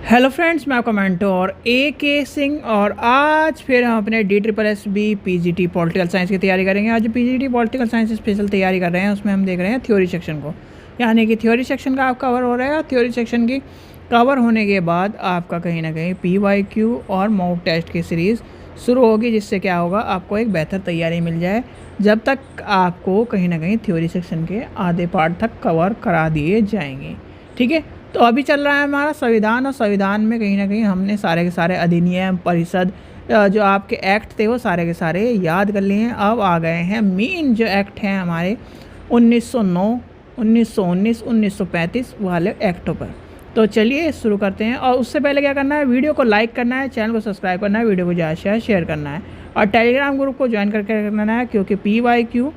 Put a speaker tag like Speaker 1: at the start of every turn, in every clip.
Speaker 1: Hello friends, मैं आपका mentor AK Singh और आज फिर हम अपने DSSB PGT पॉलिटिकल साइंस की तैयारी करेंगे। आज PGT पॉलिटिकल साइंस स्पेशल तैयारी कर रहे हैं, उसमें हम देख रहे हैं थ्योरी सेक्शन को, यानी कि थ्योरी सेक्शन का आप कवर हो रहा है। थ्योरी सेक्शन की कवर होने के बाद आपका कहीं ना कहीं PYQ और मॉक टेस्ट की सीरीज़ शुरू होगी, जिससे क्या होगा, आपको एक बेहतर तैयारी मिल जाए जब तक आपको कहीं ना कहीं थ्योरी सेक्शन के आधे पार्ट तक कवर करा दिए जाएंगे। ठीक है, तो अभी चल रहा है हमारा संविधान, और संविधान में कहीं ना कहीं हमने सारे के सारे अधिनियम, परिषद, जो आपके एक्ट थे वो सारे के सारे याद कर लिए हैं। अब आ गए हैं मेन जो एक्ट हैं हमारे 1909, 1919, 1935 वाले एक्टों पर। तो चलिए शुरू करते हैं। और उससे पहले क्या करना है, वीडियो को लाइक करना है, चैनल को सब्सक्राइब करना है, वीडियो को ज़्यादा से शेयर करना है और टेलीग्राम ग्रुप को ज्वाइन करके करना है, क्योंकि PYQ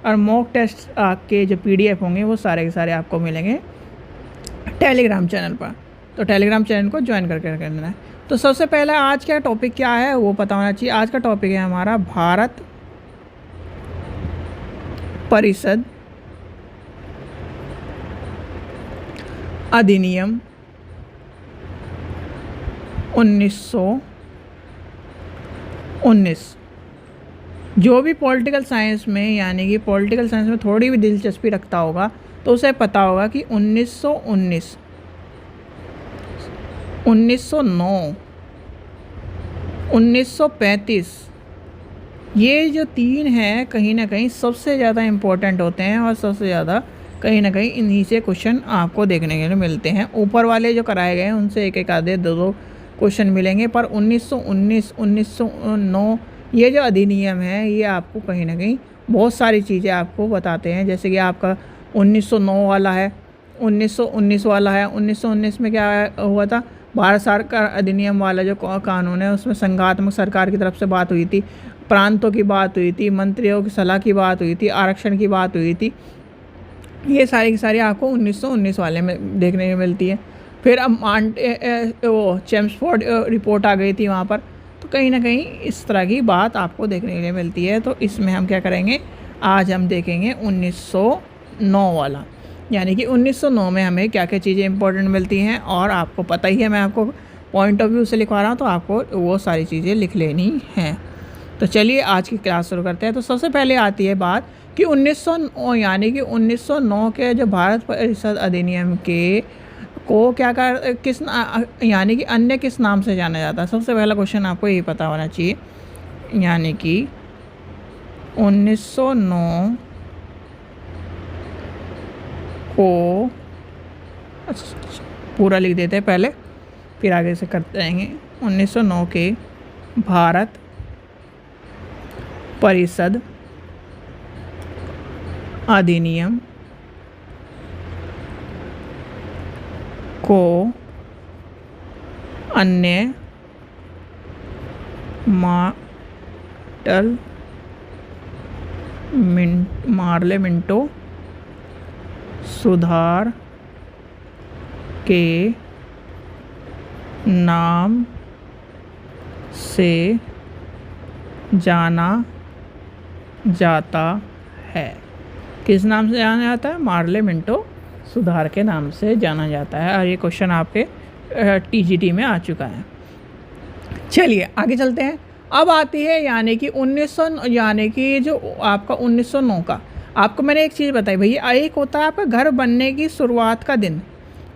Speaker 1: और मॉक टेस्ट के जो PDF होंगे वो सारे के सारे आपको मिलेंगे टेलीग्राम चैनल पर। तो टेलीग्राम चैनल को ज्वाइन करके करना है। तो सबसे पहले आज का टॉपिक क्या है वो पता होना चाहिए। आज का टॉपिक है हमारा भारत परिषद अधिनियम 1919। जो भी पॉलिटिकल साइंस में, यानी कि पॉलिटिकल साइंस में थोड़ी भी दिलचस्पी रखता होगा तो उसे पता होगा कि 1919, 1909, 1935 ये जो तीन हैं कहीं ना कहीं सबसे ज़्यादा इम्पोर्टेंट होते हैं और सबसे ज़्यादा कहीं ना कहीं इन्हीं से क्वेश्चन आपको देखने के लिए मिलते हैं। ऊपर वाले जो कराए गए हैं उनसे एक एक आधे दो क्वेश्चन मिलेंगे, पर 1919, 1909 ये जो अधिनियम है ये आपको कहीं ना कहीं बहुत सारी चीज़ें आपको बताते हैं। जैसे कि आपका 1909 वाला है, 1919 वाला है। 1919 में क्या हुआ था, भारत सरकार अधिनियम वाला जो कानून है उसमें संघात्मक सरकार की तरफ से बात हुई थी, प्रांतों की बात हुई थी, मंत्रियों की सलाह की बात हुई थी, आरक्षण की बात हुई थी। ये सारी की सारी आपको 1919 वाले में देखने को मिलती है। फिर अब वो चेम्सफोर्ड रिपोर्ट आ गई थी वहाँ पर, तो कहीं ना कहीं इस तरह की बात आपको देखने के लिए मिलती है। तो इसमें हम क्या करेंगे, आज हम देखेंगे 1909 वाला, यानी कि 1909 में हमें क्या क्या चीज़ें इंपॉर्टेंट मिलती हैं। और आपको पता ही है, मैं आपको पॉइंट ऑफ व्यू से लिखवा रहा हूँ, तो आपको वो सारी चीज़ें लिख लेनी हैं। तो चलिए आज की क्लास शुरू करते हैं। तो सबसे पहले आती है बात कि 1909, यानी कि 1909 के जो भारत परिषद अधिनियम के को क्या कर किस यानी कि अन्य किस नाम से जाना जाता है। सबसे पहला क्वेश्चन आपको यही पता होना चाहिए, यानी कि 1909 को पूरा लिख देते हैं पहले, फिर आगे से करते रहेंगे। 1909 के भारत परिषद अधिनियम को अन्य पार्लियामेंटों सुधार के नाम से जाना जाता है। किस नाम से जाना जाता है? पार्लियामेंटो सुधार के नाम से जाना जाता है। और ये क्वेश्चन आपके TGT में आ चुका है। चलिए आगे चलते हैं। अब आती है यानी कि 1900, यानी कि जो आपका 1909 का, आपको मैंने एक चीज़ बताई भैया, एक होता है आपका घर बनने की शुरुआत का दिन,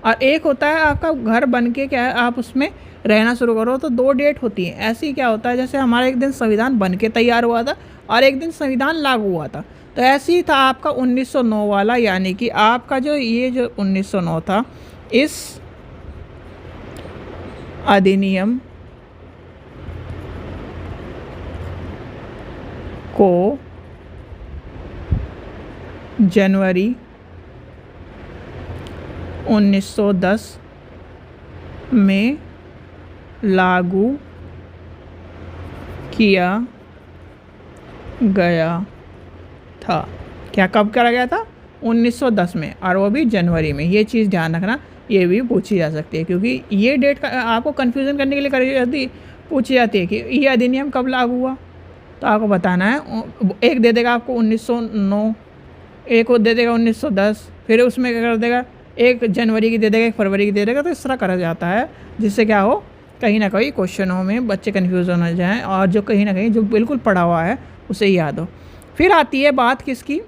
Speaker 1: और एक होता है आपका घर बन के क्या है आप उसमें रहना शुरू करो। तो दो डेट होती हैं। ऐसे ही क्या होता है, जैसे हमारा एक दिन संविधान बन के तैयार हुआ था और एक दिन संविधान लागू हुआ था, तो ऐसे ही था आपका 1909 वाला। यानी कि आपका जो ये जो 1909 था, इस अधिनियम को जनवरी 1910 में लागू किया गया था। क्या कब करा गया था? 1910 में, और वो भी जनवरी में। ये चीज़ ध्यान रखना, ये भी पूछी जा सकती है, क्योंकि ये डेट आपको कन्फ्यूज़न करने के लिए करी जाती, पूछी जाती है कि ये अधिनियम कब लागू हुआ। तो आपको बताना है, एक दे देगा आपको 1909, एक और दे देगा 1910, फिर उसमें क्या कर देगा एक जनवरी की दे देगा, एक फरवरी की दे देगा, तो इस तरह करा जाता है जिससे क्या हो, कहीं ना कहीं क्वेश्चनों में बच्चे कन्फ्यूज हो न जाएँ और जो कहीं ना कहीं जो बिल्कुल पढ़ा हुआ है उसे याद हो। फिर आती है बात किसकी,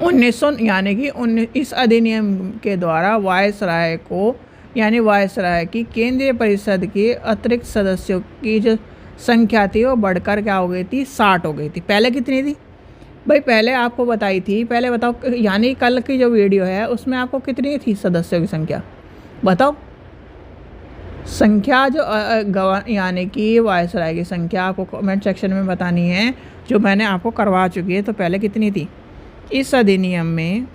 Speaker 1: 1900 यानी कि इस अधिनियम के द्वारा वायसराय को यानी वायसराय की केंद्रीय परिषद के अतिरिक्त सदस्यों की जो संख्या थी वो बढ़कर क्या हो गई थी, 60 हो गई थी। पहले कितनी थी भाई, पहले आपको बताई थी, पहले बताओ, यानी कल की जो वीडियो है उसमें आपको कितनी थी सदस्यों की संख्या बताओ। संख्या जो यानी कि वायसराय की संख्या आपको कमेंट सेक्शन में बतानी है, जो मैंने आपको करवा चुकी है। तो पहले कितनी थी, इस अधिनियम में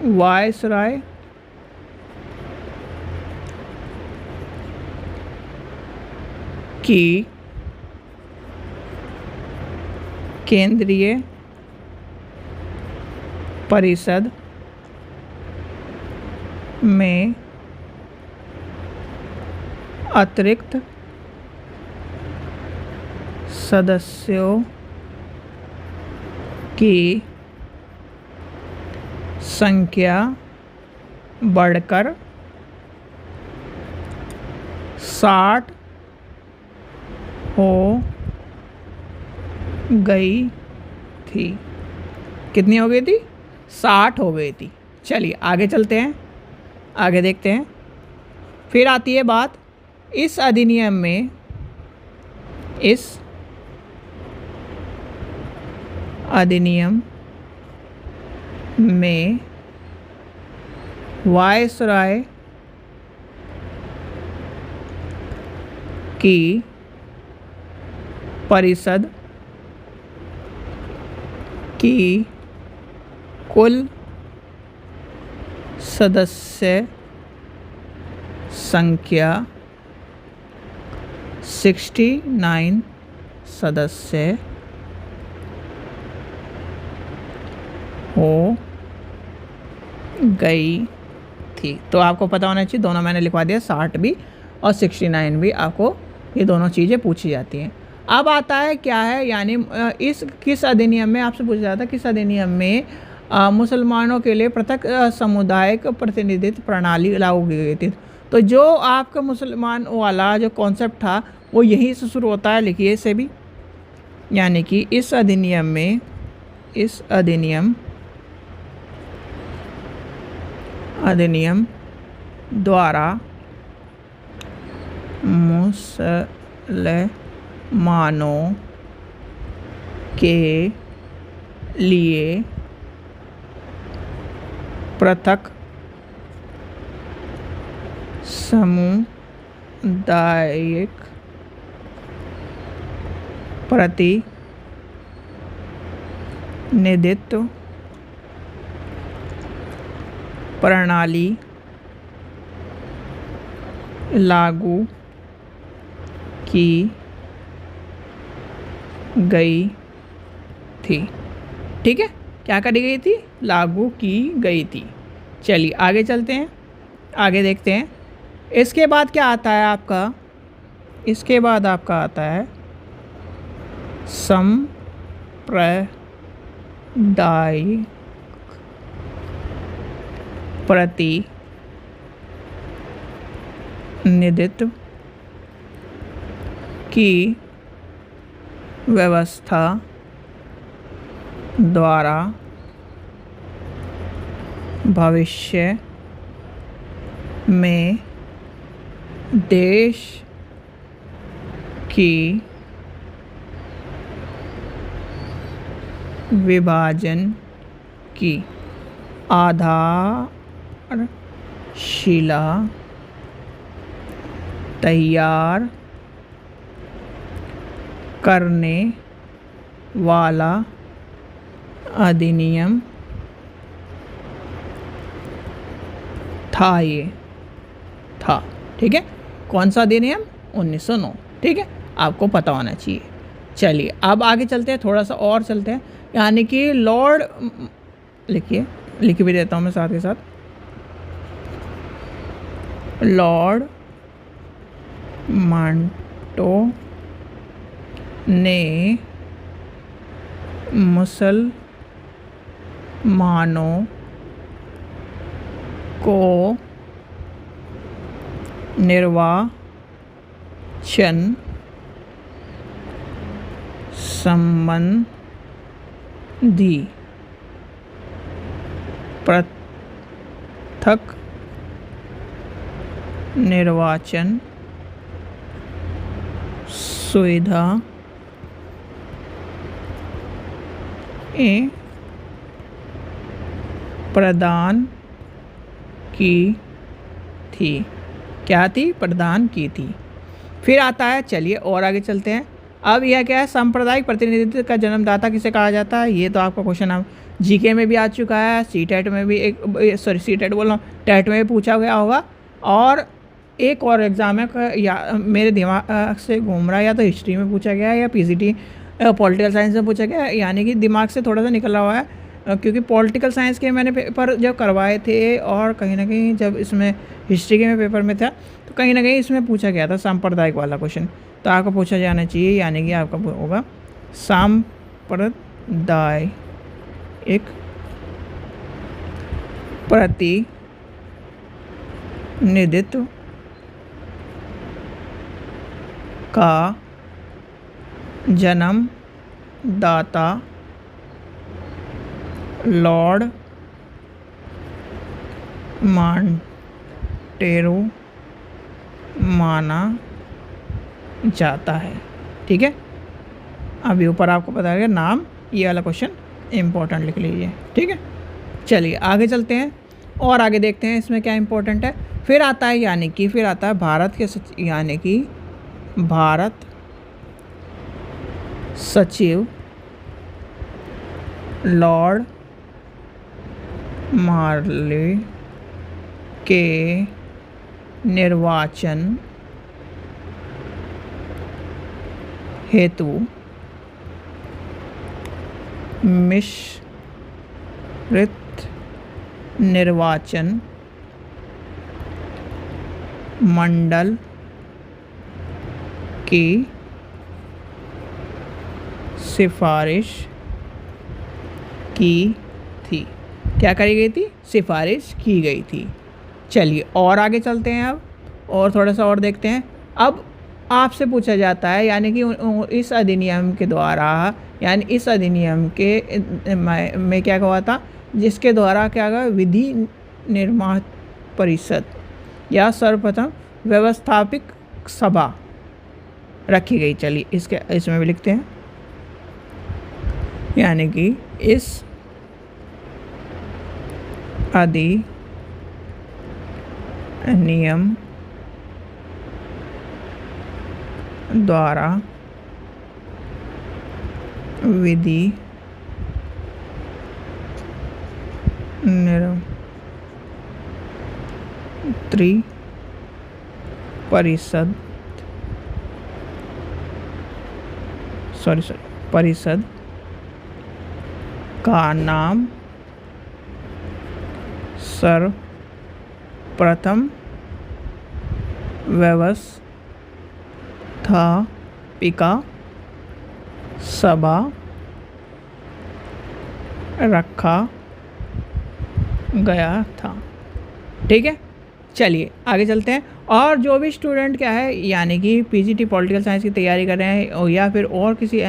Speaker 1: वायसराय की केंद्रीय परिषद में अतिरिक्त सदस्यों की संख्या बढ़कर 60 हो गई थी। कितनी हो गई थी, 60 हो गई थी। चलिए आगे चलते हैं, आगे देखते हैं। फिर आती है बात, इस अधिनियम में वायसराय की परिषद की कुल सदस्य संख्या 69 सदस्य हो गई थी। तो आपको पता होना चाहिए, दोनों मैंने लिखवा दिया, 60 भी और 69 भी, आपको ये दोनों चीज़ें पूछी जाती हैं। अब आता है क्या है, यानी इस किस अधिनियम में आपसे पूछा जाता है, किस अधिनियम में मुसलमानों के लिए पृथक सामुदायिक प्रतिनिधित्व प्रणाली लागू की गई थी। तो जो आपका मुसलमान वाला जो कॉन्सेप्ट था वो यहीं से शुरू होता है, लिखिए इसे भी, यानी कि इस अधिनियम द्वारा मुसलमानों के लिए पृथक सामुदायिक प्रतिनिधित्व प्रणाली लागू की गई थी। ठीक है, क्या करी गई थी, लागू की गई थी। चलिए आगे चलते हैं, आगे देखते हैं। इसके बाद क्या आता है आपका, इसके बाद आपका आता है सांप्रदायिक प्रतिनिधित्व की व्यवस्था द्वारा भविष्य में देश की विभाजन की आधारशिला तैयार करने वाला अधिनियम था, ये था। ठीक है, कौन सा अधिनियम, 1909। ठीक है, आपको पता होना चाहिए। चलिए अब आगे चलते हैं, थोड़ा सा और चलते हैं, यानी कि लॉर्ड, लिख भी देता हूँ मैं साथ के साथ, लॉर्ड मांटो ने मुसलमानों को निर्वाचन संबंधी पृथक निर्वाचन सुविधा प्रदान की थी। क्या थी? प्रदान की थी। फिर आता है, चलिए और आगे चलते हैं। अब यह क्या है? सांप्रदायिक प्रतिनिधित्व का जन्मदाता किसे कहा जाता है? ये तो आपका क्वेश्चन अब जीके में भी आ चुका है, सीटेट में भी सीटेट बोल रहा हूँ, टेट में भी पूछा गया होगा, और एक और एग्ज़ाम है या मेरे दिमाग से घूम रहा है, या तो हिस्ट्री में पूछा गया है या पीसीटी पॉलिटिकल साइंस में पूछा गया है, यानी कि दिमाग से थोड़ा सा निकल रहा हुआ है, क्योंकि पॉलिटिकल साइंस के मैंने पेपर जब करवाए थे और कहीं ना कहीं जब इसमें हिस्ट्री के में पेपर में था तो कहीं ना कहीं इसमें पूछा गया था सांप्रदायिक वाला क्वेश्चन, तो आपको पूछा जाना चाहिए, यानी कि आपका होगा सांप्रदायिक प्रतिनिधित्व का जन्मदाता लॉर्ड मांटेरो माना जाता है। ठीक है, अभी ऊपर आपको पता है नाम, ये वाला क्वेश्चन इम्पोर्टेंट लिख लीजिए। ठीक है, चलिए आगे चलते हैं और आगे देखते हैं इसमें क्या इम्पोर्टेंट है। फिर आता है फिर आता है भारत के यानी कि भारत सचिव लॉर्ड मार्ले के निर्वाचन हेतु मिश्रित निर्वाचन मंडल की सिफारिश की थी। क्या करी गई थी? सिफारिश की गई थी। चलिए और आगे चलते हैं अब और थोड़ा सा और देखते हैं। अब आपसे पूछा जाता है, यानी कि इस अधिनियम के द्वारा, यानी इस अधिनियम के में क्या हुआ था, जिसके द्वारा क्या हुआ, विधि निर्माण परिषद या सर्वप्रथम व्यवस्थापिक सभा रखी गई। चलिए इसमें भी लिखते हैं, यानी कि इस अधिनियम द्वारा विधि परिषद का नाम सर्वप्रथम व्यवस्थापिका सभा रखा गया था। ठीक है, चलिए आगे चलते हैं। और जो भी स्टूडेंट क्या है, यानी कि पीजीटी पॉलिटिकल साइंस की तैयारी कर रहे हैं या फिर और किसी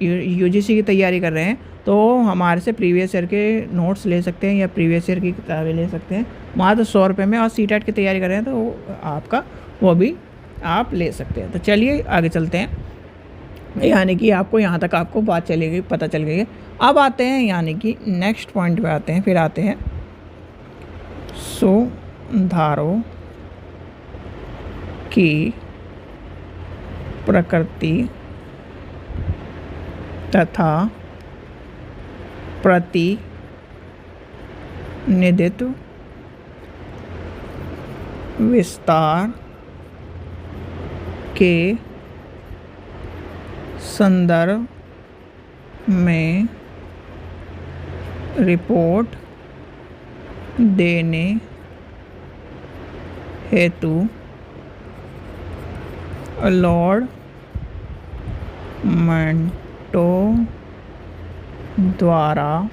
Speaker 1: यूजीसी की तैयारी कर रहे हैं, तो हमारे से प्रीवियस ईयर के नोट्स ले सकते हैं या प्रीवियस ईयर की किताबें ले सकते हैं मात्र 100 रुपये में। और सीटेट की तैयारी कर रहे हैं तो आपका वो भी आप ले सकते हैं। तो चलिए आगे चलते हैं, यानी कि आपको यहाँ तक आपको बात चली गई, पता चल गई है। अब आते हैं यानी कि नेक्स्ट पॉइंट पे आते हैं। फिर आते हैं सुधारों की प्रकृति तथा प्रतिनिधित्व विस्तार के संदर्भ में रिपोर्ट देने हेतु अलॉटमेंटों द्वारा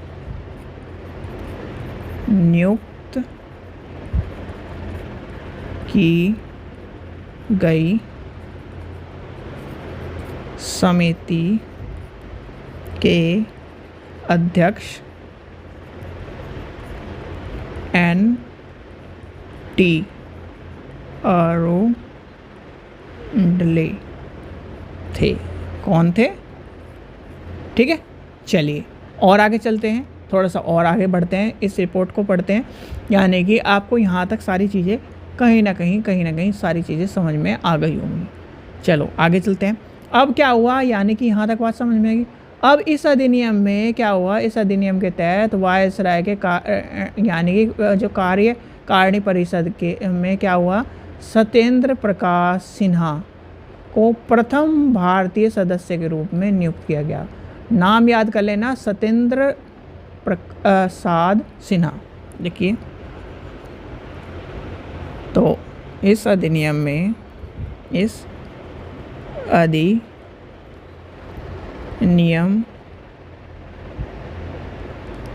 Speaker 1: नियुक्त की गई समिति के अध्यक्ष N.T. अरुणडले थे। कौन थे? ठीक है, चलिए और आगे चलते हैं, थोड़ा सा और आगे बढ़ते हैं, इस रिपोर्ट को पढ़ते हैं। यानी कि आपको यहाँ तक सारी चीज़ें कहीं ना कहीं सारी चीज़ें समझ में आ गई होंगी। चलो आगे चलते हैं। अब क्या हुआ, यानी कि यहाँ तक बात समझ में आएगी। अब इस अधिनियम में क्या हुआ, इस अधिनियम के तहत वायसराय के यानी कि जो कार्यकारिणी परिषद के में क्या हुआ, सत्येंद्र प्रकाश सिन्हा को प्रथम भारतीय सदस्य के रूप में नियुक्त किया गया। नाम याद कर लेना, सत्येंद्र प्रसाद सिन्हा। देखिए, तो इस अधिनियम में, इस अधिनियम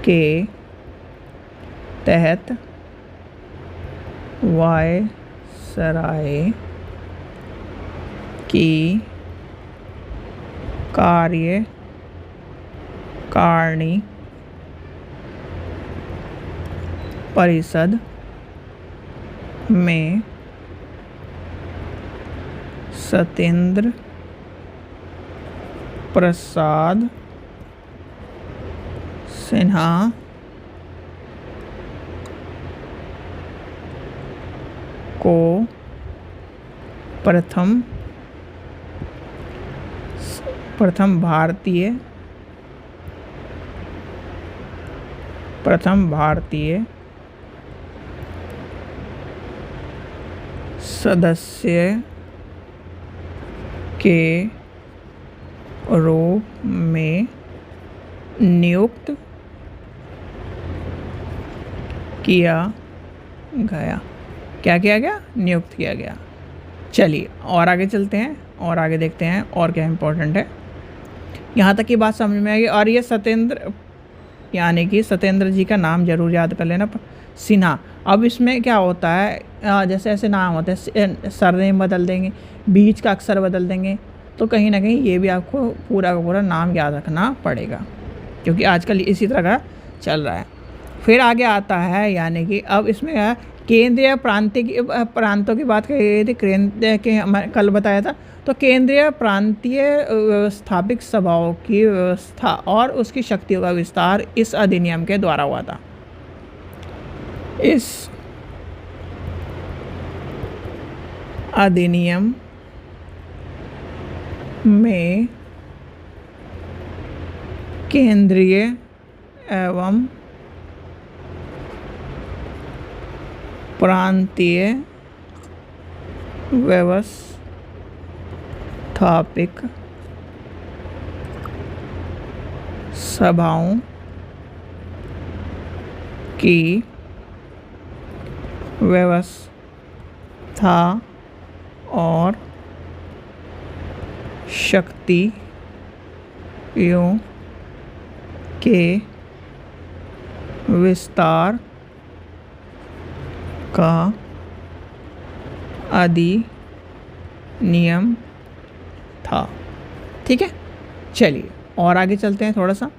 Speaker 1: के तहत वायसराय की कार्यकारिणी परिषद में सत्येंद्र प्रसाद सिन्हा को प्रथम भारतीय सदस्य के रूप में नियुक्त किया गया। क्या किया गया? नियुक्त किया गया। चलिए और आगे चलते हैं और आगे देखते हैं और क्या इम्पोर्टेंट है। यहाँ तक की बात समझ में आएगी। और ये सत्येंद्र, यानी कि सत्येंद्र जी का नाम जरूर याद कर लेना, सिन्हा। अब इसमें क्या होता है, जैसे ऐसे नाम होते हैं, सरनेम बदल देंगे, बीच का अक्षर बदल देंगे, तो कहीं ना कहीं ये भी आपको पूरा का पूरा नाम याद रखना पड़ेगा, क्योंकि आजकल इसी तरह का चल रहा है। फिर आगे आता है, यानी कि अब इसमें केंद्रीय प्रांतों की बात करी थी, केंद्र के कल बताया था। तो केंद्रीय प्रांतीय व्यवस्थापिक सभाओं की व्यवस्था और उसकी शक्तियों का विस्तार इस अधिनियम के द्वारा हुआ था। इस अधिनियम में केंद्रीय एवं प्रांतीय व्यवस्थापिक सभाओं की व्यवस्था और शक्तियों के विस्तार का अधिनियम था। ठीक है, चलिए और आगे चलते हैं, थोड़ा सा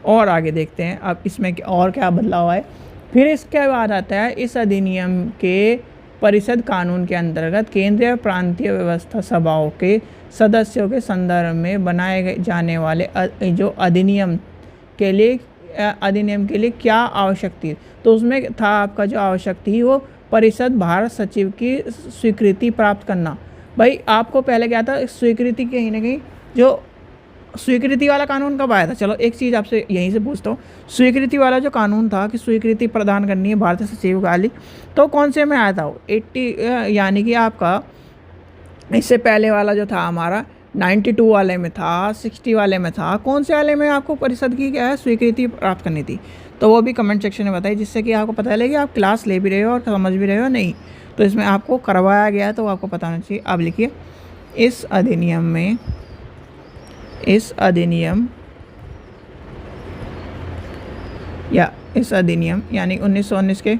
Speaker 1: और आगे देखते हैं अब इसमें और क्या बदलाव है। फिर इसके बाद आता है, इस अधिनियम के परिषद कानून के अंतर्गत केंद्रीय प्रांतीय व्यवस्था सभाओं के सदस्यों के संदर्भ में बनाए जाने वाले जो अधिनियम के लिए क्या आवश्यक थी। तो उसमें था आपका जो आवश्यक थी वो परिषद भारत सचिव की स्वीकृति प्राप्त करना। भाई आपको पहले क्या था, स्वीकृति कहीं ना कहीं जो स्वीकृति वाला कानून कब आया था? चलो एक चीज़ आपसे यहीं से पूछता हूँ, स्वीकृति वाला जो कानून था कि स्वीकृति प्रदान करनी है भारतीय सचिव वाली, तो कौन से में आया था वो? 80 यानी कि आपका इससे पहले वाला जो था हमारा 92 वाले में था, 60 वाले में था, कौन से वाले में आपको परिषद की क्या है स्वीकृति प्राप्त करनी थी, तो वो भी कमेंट सेक्शन में बताइए, जिससे कि आपको पता चले कि आप क्लास ले भी रहे हो और समझ भी रहे हो नहीं। तो इसमें आपको करवाया गया है तो आपको पता होना चाहिए। आप लिखिए इस अधिनियम यानी 1919 के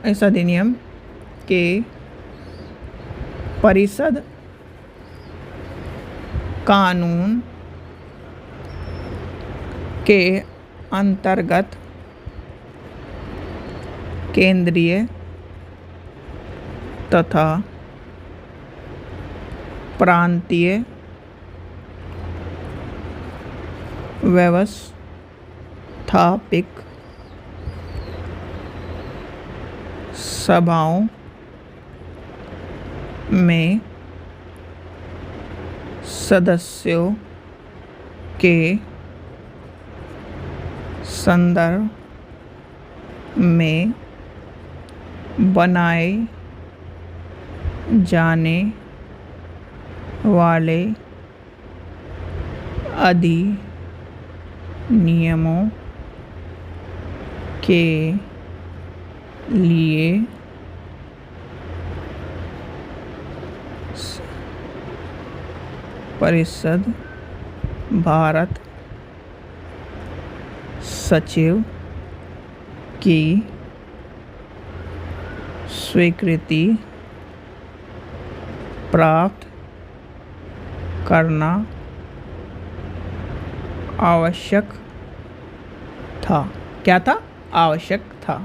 Speaker 1: इस अधिनियम के परिषद कानून के अंतर्गत केंद्रीय तथा प्रांतीय व्यवस्थापिक सभाओं में सदस्यों के संदर्भ में बनाए जाने वाले अधिनियमों के लिए परिषद भारत सचिव की स्वीकृति प्राप्त करना आवश्यक था। क्या था? आवश्यक था।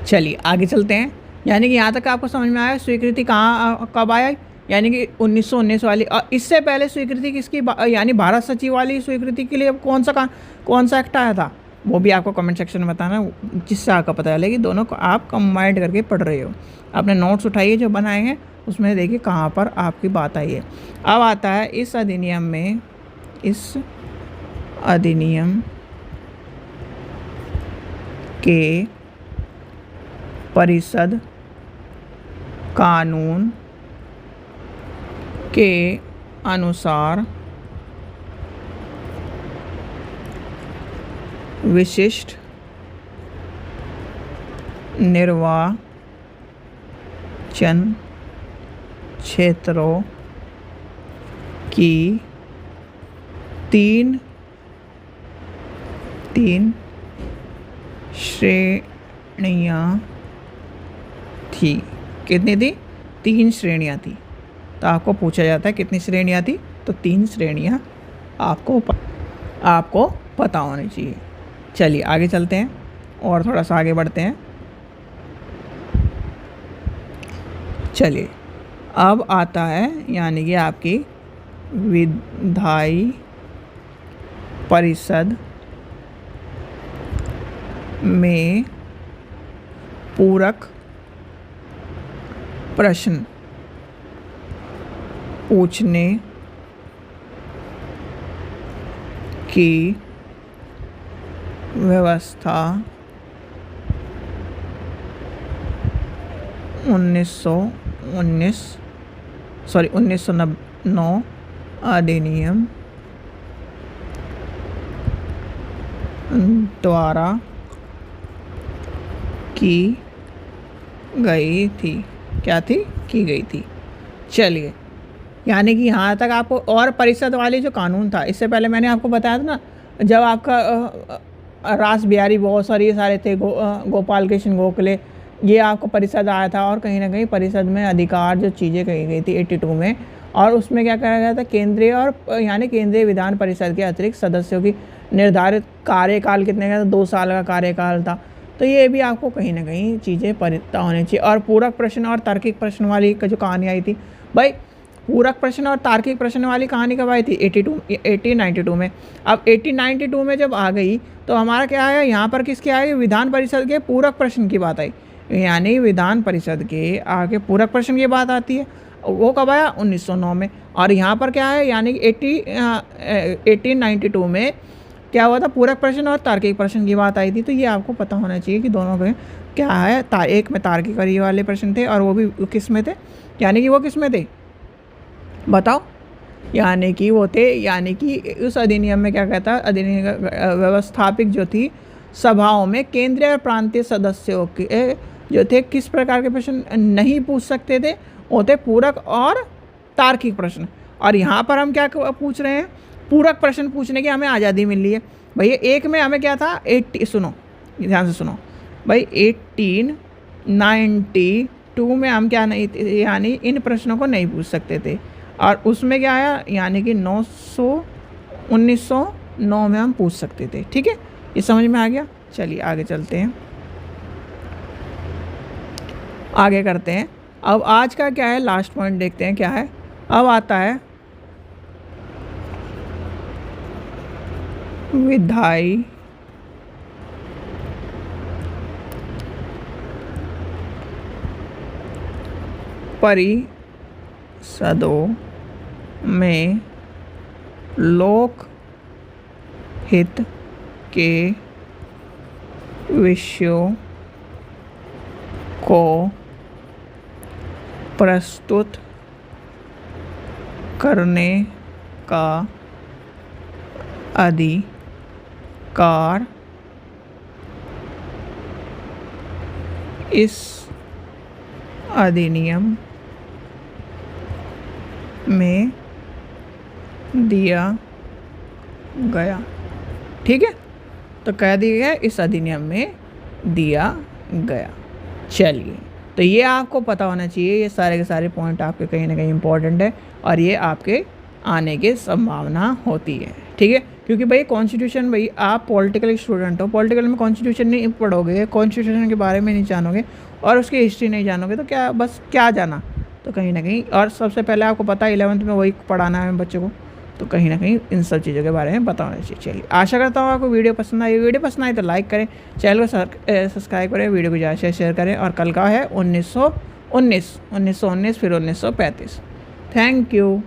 Speaker 1: चलिए आगे चलते हैं। यानी कि यहाँ तक आपको समझ में आया स्वीकृति कहाँ कब आया, यानी कि 1919 वाली। और इससे पहले स्वीकृति किसकी, यानी भारत सचिव वाली स्वीकृति के लिए कौन सा एक्ट आया था, वो भी आपको कमेंट सेक्शन में बताना, जिससे आपको पता चले कि दोनों को आप कंबाइंड करके पढ़ रहे हो। अपने नोट्स उठाइए जो बनाए हैं, उसमें देखिए कहाँ पर आपकी बात आई है। अब आता है इस अधिनियम के परिषद कानून के अनुसार विशिष्ट निर्वाचन क्षेत्रों की तीन श्रेणियाँ थी। कितनी थी? 3 श्रेणियाँ थी। तो आपको पूछा जाता है कितनी श्रेणियाँ थी, तो 3 श्रेणियाँ आपको पता होनी चाहिए। चलिए आगे चलते हैं और थोड़ा सा आगे बढ़ते हैं। चलिए अब आता है यानी कि आपकी विधायी परिषद में पूरक प्रश्न पूछने की व्यवस्था 1909 अधिनियम द्वारा की गई थी। क्या थी? की गई थी। चलिए यानी कि यहाँ तक आपको, और परिषद वाले जो कानून था, इससे पहले मैंने आपको बताया था ना, जब आपका रास बिहारी बोस और ये सारे थे, गोपाल कृष्ण गोखले, ये आपको परिषद आया था। और कहीं ना कहीं परिषद में अधिकार जो चीज़ें कही गई थी 82 में, और उसमें क्या कहा गया था, केंद्रीय और यानी केंद्रीय विधान परिषद के अतिरिक्त सदस्यों की निर्धारित कार्यकाल कितने का था, 2 साल का कार्यकाल था। तो ये भी आपको कहीं ना कहीं चीज़ें पता होनी चाहिए। और पूरक प्रश्न और तार्किक प्रश्न वाली का जो कहानी आई थी भाई, पूरक प्रश्न और तार्किक प्रश्न वाली कहानी कब आई थी? 1892 में। अब 1892 में जब आ गई तो हमारा क्या आया यहाँ पर, किसके आए? विधान परिषद के पूरक प्रश्न की बात आई। यानी विधान परिषद के आगे पूरक प्रश्न की बात आती है। वो कब आया? 1909 में। और यहाँ पर क्या है, यानी 1892 में क्या हुआ था? पूरक प्रश्न और तार्किक प्रश्न की बात आई थी। तो ये आपको पता होना चाहिए कि दोनों के क्या है, एक में तार्किक और ये वाले प्रश्न थे, और वो भी किस में थे, यानी कि वो किस में थे बताओ? यानी कि वो थे, यानी कि उस अधिनियम में क्या कहता है, अधिनियम व्यवस्थापिक जो थी सभाओं में केंद्रीय और प्रांतीय सदस्यों के जो थे किस प्रकार के प्रश्न नहीं पूछ सकते थे, वो थे पूरक और तार्किक प्रश्न। और यहाँ पर हम क्या पूछ रहे हैं, पूरक प्रश्न पूछने की हमें आज़ादी मिल रही है। भैया एक में हमें क्या था, 80, सुनो ध्यान से सुनो भाई, 1892 में हम क्या नहीं, यानी इन प्रश्नों को नहीं पूछ सकते थे। और उसमें क्या आया, यानी कि 1909 में हम पूछ सकते थे। ठीक है, ये समझ में आ गया। चलिए आगे चलते हैं, आगे करते हैं। अब आज का क्या है, लास्ट पॉइंट देखते हैं क्या है। अब आता है विधायी परिषदों में लोक हित के विषयों को प्रस्तुत करने का अधिकार इस अधिनियम में दिया गया। ठीक है, तो कह दिया गया इस अधिनियम में दिया गया। चलिए, तो ये आपको पता होना चाहिए, ये सारे के सारे पॉइंट आपके कहीं ना कहीं इंपॉर्टेंट है और ये आपके आने की संभावना होती है। ठीक है, क्योंकि भाई कॉन्स्टिट्यूशन, भाई आप पॉलिटिकल स्टूडेंट हो, पॉलिटिकल में कॉन्स्टिट्यूशन नहीं पढ़ोगे, कॉन्स्टिट्यूशन के बारे में नहीं जानोगे और उसकी हिस्ट्री नहीं जानोगे तो क्या, बस क्या जाना। तो कहीं ना कहीं, और सबसे पहले आपको पता है 11th में वही पढ़ाना है बच्चों को, तो कहीं ना कहीं इन सब चीज़ों के बारे में पता होना चाहिए। चलिए, आशा करता हूँ आपको वीडियो पसंद आई। वीडियो पसंद आई तो लाइक करें, चैनल को सब्सक्राइब करें, वीडियो को ज़्यादा शेयर करें। और कल का है 1919, फिर 1935। Thank you.